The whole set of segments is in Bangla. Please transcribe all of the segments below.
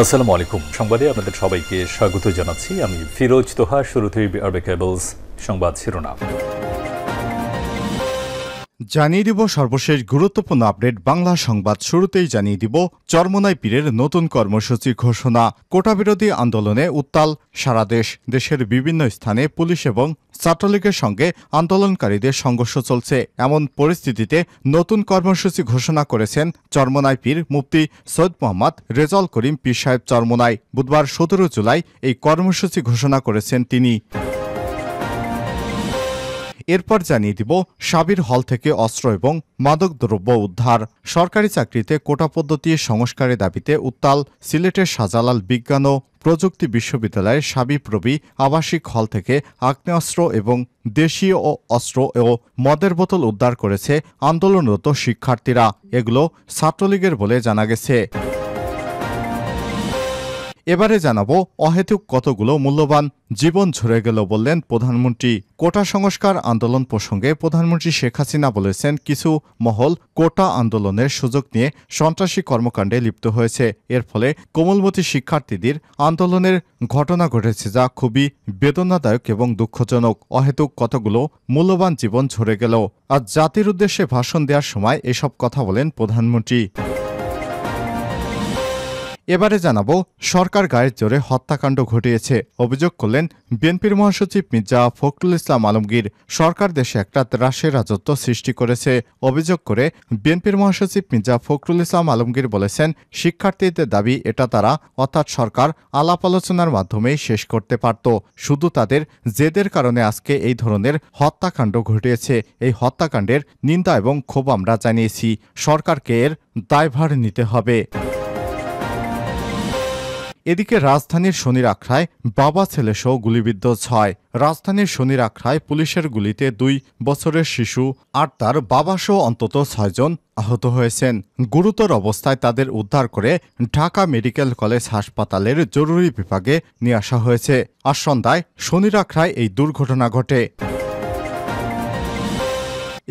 আসসালামু আলাইকুম। সংবাদে আপনাদের সবাইকে স্বাগত জানাচ্ছি। আমি ফিরোজ তোহা। শুরুতেই আরবে কেবলস সংবাদ শিরোনাম জানিয়ে দিব সর্বশেষ গুরুত্বপূর্ণ আপডেট বাংলা সংবাদ। শুরুতেই জানিয়ে দিব চরমোনাই পীরের নতুন কর্মসূচি ঘোষণা। কোটা বিরোধী আন্দোলনে উত্তাল সারা দেশ। দেশের বিভিন্ন স্থানে পুলিশ এবং ছাত্রলীগের সঙ্গে আন্দোলনকারীদের সংঘর্ষ চলছে। এমন পরিস্থিতিতে নতুন কর্মসূচি ঘোষণা করেছেন চরমোনাই পীর মুফতি সৈয়দ মোহাম্মদ রেজাউল করিম পীর সাহেব চরমোনাই। বুধবার ১৭ জুলাই এই কর্মসূচি ঘোষণা করেছেন তিনি। এরপর জানিয়ে দিব সাবির হল থেকে অস্ত্র এবং মাদকদ্রব্য উদ্ধার। সরকারি চাকরিতে কোটা পদ্ধতি সংস্কারের দাবিতে উত্তাল সিলেটের শাহজালাল বিজ্ঞান ও প্রযুক্তি বিশ্ববিদ্যালয়ের সাবিপ্রবি আবাসিক হল থেকে আগ্নেয়াস্ত্র এবং দেশীয় অস্ত্র ও মদের বোতল উদ্ধার করেছে আন্দোলনরত শিক্ষার্থীরা। এগুলো ছাত্রলীগের বলে জানা গেছে। এবারে জানাবো অহেতুক কতগুলো মূল্যবান জীবন ঝরে গেল বললেন প্রধানমন্ত্রী। কোটা সংস্কার আন্দোলন প্রসঙ্গে প্রধানমন্ত্রী শেখ হাসিনা বলেছেন, কিছু মহল কোটা আন্দোলনের সুযোগ নিয়ে সন্ত্রাসী কর্মকাণ্ডে লিপ্ত হয়েছে। এর ফলে কোমলমতি শিক্ষার্থীদের আন্দোলনের ঘটনা ঘটেছে, যা খুবই বেদনাদায়ক এবং দুঃখজনক। অহেতুক কতগুলো মূল্যবান জীবন ঝরে গেল। আজ জাতির উদ্দেশ্যে ভাষণ দেওয়ার সময় এসব কথা বলেন প্রধানমন্ত্রী। এবারে জানাবো সরকার গায়ের জোরে হত্যাকাণ্ড ঘটিয়েছে অভিযোগ করলেন বিএনপির মহাসচিব মির্জা ফখরুল ইসলাম আলমগীর। সরকার দেশে একটা ত্রাসের রাজত্ব সৃষ্টি করেছে অভিযোগ করে বিএনপির মহাসচিব মির্জা ফখরুল ইসলাম আলমগীর বলেছেন, শিক্ষার্থীদের দাবি এটা তারা অর্থাৎ সরকার আলাপ আলোচনার মাধ্যমেই শেষ করতে পারত। শুধু তাদের জেদের কারণে আজকে এই ধরনের হত্যাকাণ্ড ঘটিয়েছে। এই হত্যাকাণ্ডের নিন্দা এবং ক্ষোভ আমরা জানিয়েছি। সরকারকে এর দায়ভার নিতে হবে। এদিকে রাজধানীর শনির আখড়ায় বাবা ছেলেসহ গুলিবিদ্ধ ৬। রাজধানীর শনির আখড়ায় পুলিশের গুলিতে ২ বছরের শিশু আর তার বাবাসহ অন্তত ৬ জন আহত হয়েছেন। গুরুতর অবস্থায় তাদের উদ্ধার করে ঢাকা মেডিকেল কলেজ হাসপাতালের জরুরি বিভাগে নিয়ে আসা হয়েছে। আজ সন্ধ্যায় শনির আখড়ায় এই দুর্ঘটনা ঘটে।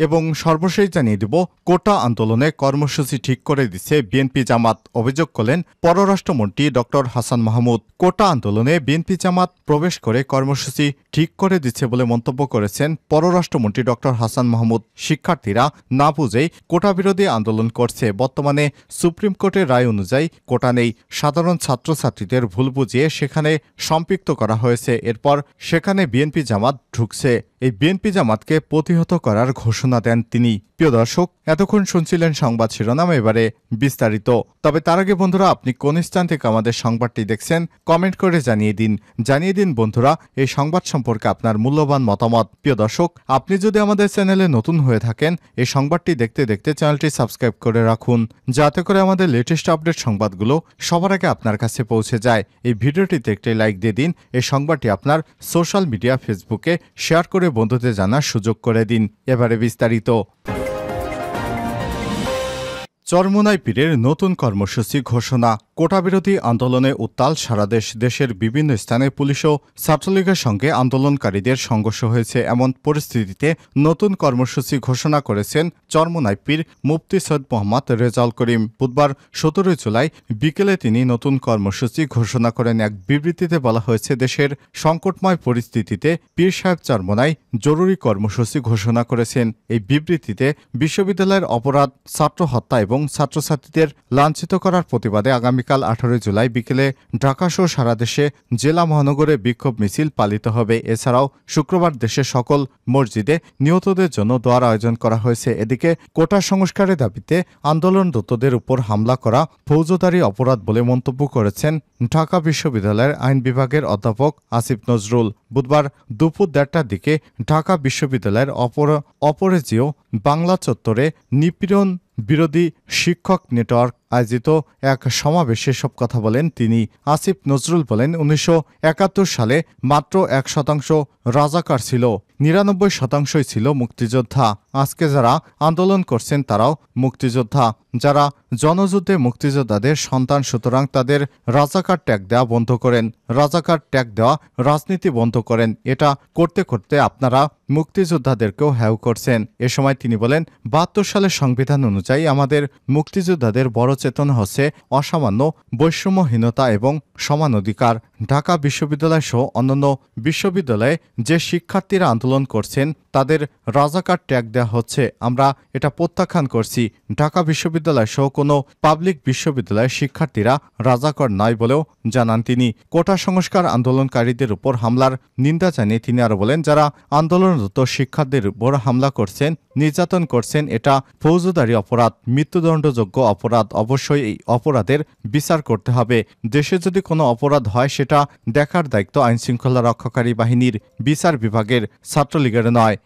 এবং সর্বশেষ জানিয়ে দেব কোটা আন্দোলনে কর্মসূচি ঠিক করে দিচ্ছে বিএনপি জামাত। অভিযোগ করলেন পররাষ্ট্রমন্ত্রী ড হাসান মাহমুদ। কোটা আন্দোলনে বিএনপি জামাত প্রবেশ করে কর্মসূচি ঠিক করে দিচ্ছে বলে মন্তব্য করেছেন পররাষ্ট্রমন্ত্রী ড হাসান মাহমুদ। শিক্ষার্থীরা না বুঝেই কোটা বিরোধী আন্দোলন করছে। বর্তমানে সুপ্রিম কোর্টের রায় অনুযায়ী কোটা নেই। সাধারণ ছাত্রছাত্রীদের ভুল বুঝিয়ে সেখানে সম্পৃক্ত করা হয়েছে। এরপর সেখানে বিএনপি জামাত ঢুকছে। এই বিএনপি জামাতকে প্রতিহত করার ঘোষণা দেন তিনি। প্রিয় দর্শক, এতক্ষণ শুনছিলেন সংবাদ শিরোনাম, এবারে বিস্তারিত। তবে তার আগে বন্ধুরা, আপনি কোন স্থান থেকে আমাদের সংবাদটি দেখছেন কমেন্ট করে জানিয়ে দিন বন্ধুরা এই সংবাদ সম্পর্কে আপনার মূল্যবান মতামত। প্রিয় দর্শক, আপনি যদি আমাদের চ্যানেলে নতুন হয়ে থাকেন, এই সংবাদটি দেখতে দেখতে চ্যানেলটি সাবস্ক্রাইব করে রাখুন, যাতে করে আমাদের লেটেস্ট আপডেট সংবাদগুলো সবার আগে আপনার কাছে পৌঁছে যায়। এই ভিডিওটিতে একটি লাইক দিয়ে দিন। এই সংবাদটি আপনার সোশ্যাল মিডিয়া ফেসবুকে শেয়ার করে বন্ধুদের জানার সুযোগ করে দিন। এবারে বিস্তারিত। চরমোনাই পীরের নতুন কর্মসূচি ঘোষণা। কোটা বিরোধী আন্দোলনে উত্তাল সারা দেশ। দেশের বিভিন্ন স্থানে পুলিশ ও ছাত্রলীগের সঙ্গে আন্দোলনকারীদের সংঘর্ষ হয়েছে। এমন পরিস্থিতিতে নতুন কর্মসূচি ঘোষণা করেছেন চরমোনাই পীর মুফতি সৈয়দ মোহাম্মদ রেজাউল করিম। বুধবার ১৭ জুলাই বিকেলে তিনি নতুন কর্মসূচি ঘোষণা করেন। এক বিবৃতিতে বলা হয়েছে, দেশের সংকটময় পরিস্থিতিতে পীর সাহেব চরমোনাই জরুরি কর্মসূচি ঘোষণা করেছেন। এই বিবৃতিতে বিশ্ববিদ্যালয়ের অপরাধ, ছাত্র হত্যা এবং ছাত্রছাত্রীদের লাঞ্ছিত করার প্রতিবাদে আগামীকাল ১৮ জুলাই বিকেলে ঢাকাসহ সারা দেশে জেলা মহানগরে বিক্ষোভ মিছিল পালিত হবে। এছাড়াও শুক্রবার দেশের সকল মসজিদে নিহতদের জন্য দোয়ার আয়োজন করা হয়েছে। এদিকে কোটা সংস্কারের দাবিতে আন্দোলনরতদের উপর হামলা করা ফৌজদারি অপরাধ বলে মন্তব্য করেছেন ঢাকা বিশ্ববিদ্যালয়ের আইন বিভাগের অধ্যাপক আসিফ নজরুল। বুধবার দুপুর ১:৩০টার দিকে ঢাকা বিশ্ববিদ্যালয়ের অপরাজেয় বাংলা চত্বরে নিপীড়ন বিরোধী শিক্ষক নেটওয়ার্ক আয়োজিত এক সমাবেশে সব কথা বলেন তিনি। আসিফ নজরুল বলেন, ১৯৭১ সালে মাত্র ১% রাজাকার ছিল, ৯৯% ছিল মুক্তিযোদ্ধা। আজকে যারা আন্দোলন করছেন তারাও মুক্তিযোদ্ধা, যারা জনযুদ্ধে মুক্তিযোদ্ধাদের সন্তান। সুতরাং তাদের রাজাকার ট্যাগ দেওয়া বন্ধ করেন, রাজাকার ট্যাগ দেওয়া রাজনীতি বন্ধ করেন। এটা করতে করতে আপনারা মুক্তিযোদ্ধাদেরকেও হ্যাও করছেন। এ সময় তিনি বলেন, ৭২ সালের সংবিধান অনুযায়ী আমাদের মুক্তিযোদ্ধাদের বড় চেতনা হচ্ছে অসামান্য বৈষম্যহীনতা এবং সমান অধিকার। ঢাকা বিশ্ববিদ্যালয় সহ অন্যান্য বিশ্ববিদ্যালয়ে যে শিক্ষার্থীরা আন্দোলন করছেন তাদের রাজাকার ট্যাগ দেওয়া হচ্ছে। আমরা এটা প্রত্যাখ্যান করছি। ঢাকা বিশ্ববিদ্যালয় সহ কোনো পাবলিক বিশ্ববিদ্যালয়ের শিক্ষার্থীরা রাজাকার নয় বলেও জানান তিনি। কোটা সংস্কার আন্দোলনকারীদের উপর হামলার নিন্দা জানিয়ে তিনি আরও বলেন, যারা আন্দোলনরত শিক্ষার্থীদের উপর হামলা করছেন, নির্যাতন করছেন, এটা ফৌজদারি অপরাধ, মৃত্যুদণ্ডযোগ্য অপরাধ। অবশ্যই এই অপরাধের বিচার করতে হবে। দেশে যদি কোনো অপরাধ হয় সেটা দেখার দায়িত্ব আইনশৃঙ্খলা রক্ষাকারী বাহিনীর, বিচার বিভাগের, ছাত্রলীগের নয়।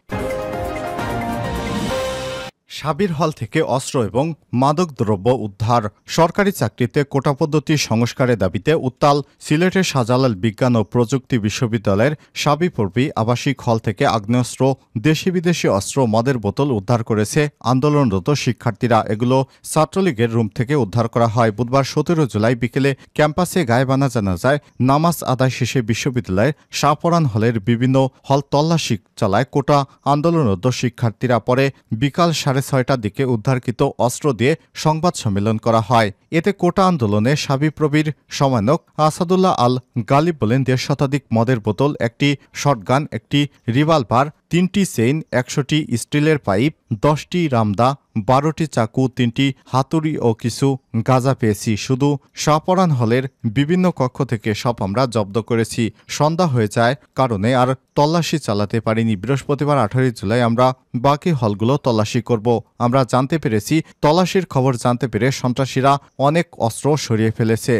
সাবির হল থেকে অস্ত্র এবং মাদকদ্রব্য উদ্ধার। সরকারি চাকরিতে কোটা পদ্ধতি সংস্কারের দাবিতে উত্তাল সিলেটের শাহজালাল বিজ্ঞান ও প্রযুক্তি বিশ্ববিদ্যালয়ের সাবিপর্বী আবাসিক হল থেকে আগ্নেয়াস্ত্র, দেশি বিদেশি অস্ত্র, মদের বোতল উদ্ধার করেছে আন্দোলনরত শিক্ষার্থীরা। এগুলো ছাত্রলীগের রুম থেকে উদ্ধার করা হয়। বুধবার 17 জুলাই বিকেলে ক্যাম্পাসে গায়েবানা জানাজায় নামাজ আদায় শেষে বিশ্ববিদ্যালয়ের শাহপরান হলের বিভিন্ন হল তল্লাশি চালায় কোটা আন্দোলনরত শিক্ষার্থীরা। পরে বিকাল 6:30টার দিকে উদ্ধারকৃত অস্ত্র দিয়ে সংবাদ সম্মেলন করা হয়। এতে কোটা আন্দোলনে সাবিপ্রবির সমন্বয়ক আসাদুল্লাহ আল গালিব বলেন, 1.5 শতাধিক মদের বোতল, একটি শটগান, একটি রিভলভার, 3টি চেইন, 100টি স্টিলের পাইপ, 10টি রামদা, 12টি চাকু, 3টি হাতুড়ি ও কিছু গাঁজা পেয়েছি। শুধু শাহপরান হলের বিভিন্ন কক্ষ থেকে সব আমরা জব্দ করেছি। সন্ধ্যা হয়ে যায় কারণে আর তল্লাশি চালাতে পারিনি। বৃহস্পতিবার 18 জুলাই আমরা বাকি হলগুলো তল্লাশি করব। আমরা জানতে পেরেছি, তল্লাশির খবর জানতে পেরে সন্ত্রাসীরা অনেক অস্ত্র সরিয়ে ফেলেছে।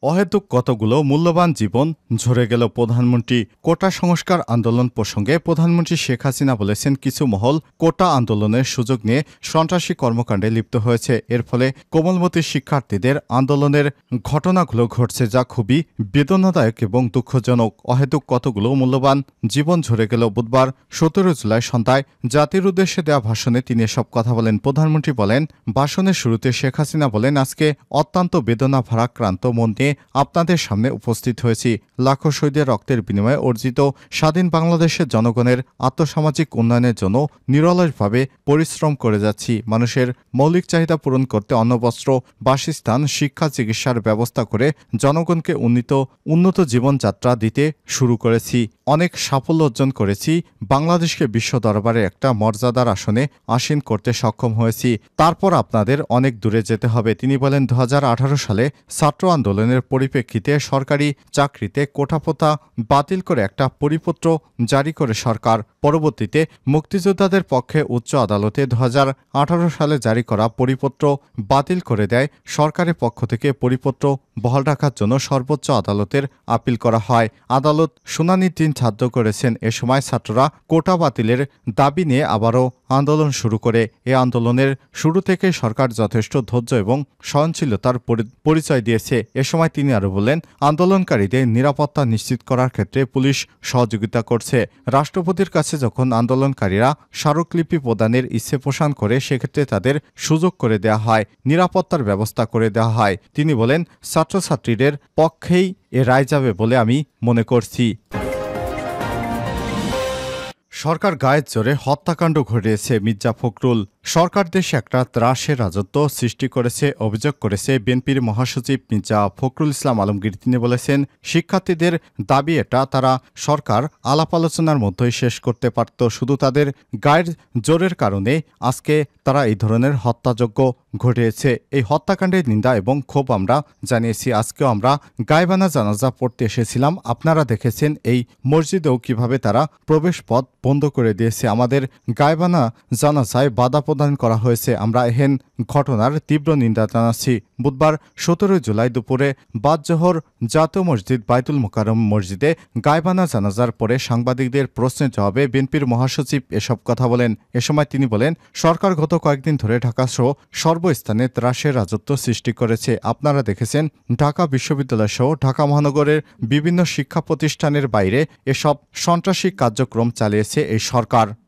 অহেতুক কতগুলো মূল্যবান জীবন ঝরে গেল। প্রধানমন্ত্রী কোটা সংস্কার আন্দোলন প্রসঙ্গে প্রধানমন্ত্রী শেখ হাসিনা বলেছেন, কিছু মহল কোটা আন্দোলনের সুযোগ নিয়ে সন্ত্রাসী কর্মকাণ্ডে লিপ্ত হয়েছে। এর ফলে কোমলমতি শিক্ষার্থীদের আন্দোলনের ঘটনাগুলো ঘটছে, যা খুবই বেদনাদায়ক এবং দুঃখজনক। অহেতুক কতগুলো মূল্যবান জীবন ঝরে গেল। বুধবার 17 জুলাই সন্ধ্যায় জাতির উদ্দেশ্যে দেওয়া ভাষণে তিনি এসব কথা বলেন। প্রধানমন্ত্রী বলেন, ভাষণের শুরুতে শেখ হাসিনা বলেন, আজকে অত্যন্ত বেদনা ভারাক্রান্ত মন নিয়ে আপনাদের সামনে উপস্থিত হয়েছি। লাখো শহীদের রক্তের বিনিময়ে অর্জিত স্বাধীন বাংলাদেশের জনগণের আর্থসামাজিক উন্নয়নের জন্য নিরলসভাবে পরিশ্রম করে যাচ্ছি। মানুষের মৌলিক চাহিদা পূরণ করতে অন্ন, বস্ত্র, বাসস্থান, শিক্ষা, চিকিৎসার ব্যবস্থা করে জনগণকে উন্নত জীবনযাত্রা দিতে শুরু করেছি। অনেক সাফল্য অর্জন করেছি। বাংলাদেশকে বিশ্ব দরবারে একটা মর্যাদার আসনে আসীন করতে সক্ষম হয়েছি। তারপর আপনাদের অনেক দূরে যেতে হবে। তিনি বলেন, 2018 সালে ছাত্র আন্দোলনের পরিপ্রেক্ষিতে সরকারি চাকরিতে কোটাপোতা বাতিল করে একটা পরিপত্র জারি করে সরকার। পরবর্তীতে মুক্তিযোদ্ধাদের পক্ষে উচ্চ আদালতে 2018 সালে জারি করা পরিপত্র বাতিল করে দেয়। সরকারের পক্ষ থেকে পরিপত্র বহাল রাখার জন্য সর্বোচ্চ আদালতের আপিল করা হয়। আদালত শুনানির দিন ধার্য করেছেন। এ সময় ছাত্ররা কোটা বাতিলের দাবি নিয়ে আবারও আন্দোলন শুরু করে। এ আন্দোলনের শুরু থেকে সরকার যথেষ্ট ধৈর্য এবং সহনশীলতার পরিচয় দিয়েছে। এ সময় তিনি আরও বলেন, আন্দোলনকারীদের নিরাপত্তা নিশ্চিত করার ক্ষেত্রে পুলিশ সহযোগিতা করছে। রাষ্ট্রপতির কাছে যখন আন্দোলনকারীরা স্মারকলিপি প্রদানের ইচ্ছে পোষণ করে, সেক্ষেত্রে তাদের সুযোগ করে দেওয়া হয়, নিরাপত্তার ব্যবস্থা করে দেওয়া হয়। তিনি বলেন, ছাত্রছাত্রীদের পক্ষেই এ রায় যাবে বলে আমি মনে করছি। সরকার গায়ের জোরে হত্যাকাণ্ড ঘটিয়েছে মির্জা ফখরুল। সরকার দেশে একটা ত্রাসের রাজত্ব সৃষ্টি করেছে অভিযোগ করেছে বিএনপির মহাসচিব মির্জা ফখরুল ইসলাম আলমগীর। তিনি বলেছেন, শিক্ষার্থীদের দাবি এটা তারা সরকার আলাপ আলোচনার মধ্যেই শেষ করতে পারত। শুধু তাদের গায়ের জোরের কারণে আজকে তারা এই ধরনের হত্যাযজ্ঞ ঘটিয়েছে। এই হত্যাকাণ্ডের নিন্দা এবং ক্ষোভ আমরা জানিয়েছি। আজকেও আমরা গায়েবানা জানাজা পড়তে এসেছিলাম। আপনারা দেখেছেন এই মসজিদেও কিভাবে তারা প্রবেশ পথ বন্ধ করে দিয়েছে। আমাদের গায়েবানা জানাজায় বাধা প্রদান করা হয়েছে। আমরা এহেন ঘটনার তীব্র নিন্দা জানাচ্ছি। বুধবার 17 জুলাই দুপুরে বাদ জোহর জাতীয় মসজিদ বাইতুল মোকাররম মসজিদে গায়েবানা জানাজার পরে সাংবাদিকদের প্রশ্নের জবাবে বিএনপির মহাসচিব এসব কথা বলেন। এ সময় তিনি বলেন, সরকার গত কয়েকদিন ধরে ঢাকাসহ সর্বস্থানে ত্রাসের রাজত্ব সৃষ্টি করেছে। আপনারা দেখেছেন, ঢাকা বিশ্ববিদ্যালয় সহ ঢাকা মহানগরের বিভিন্ন শিক্ষা প্রতিষ্ঠানের বাইরে এসব সন্ত্রাসী কার্যক্রম চালিয়েছে এই সরকার।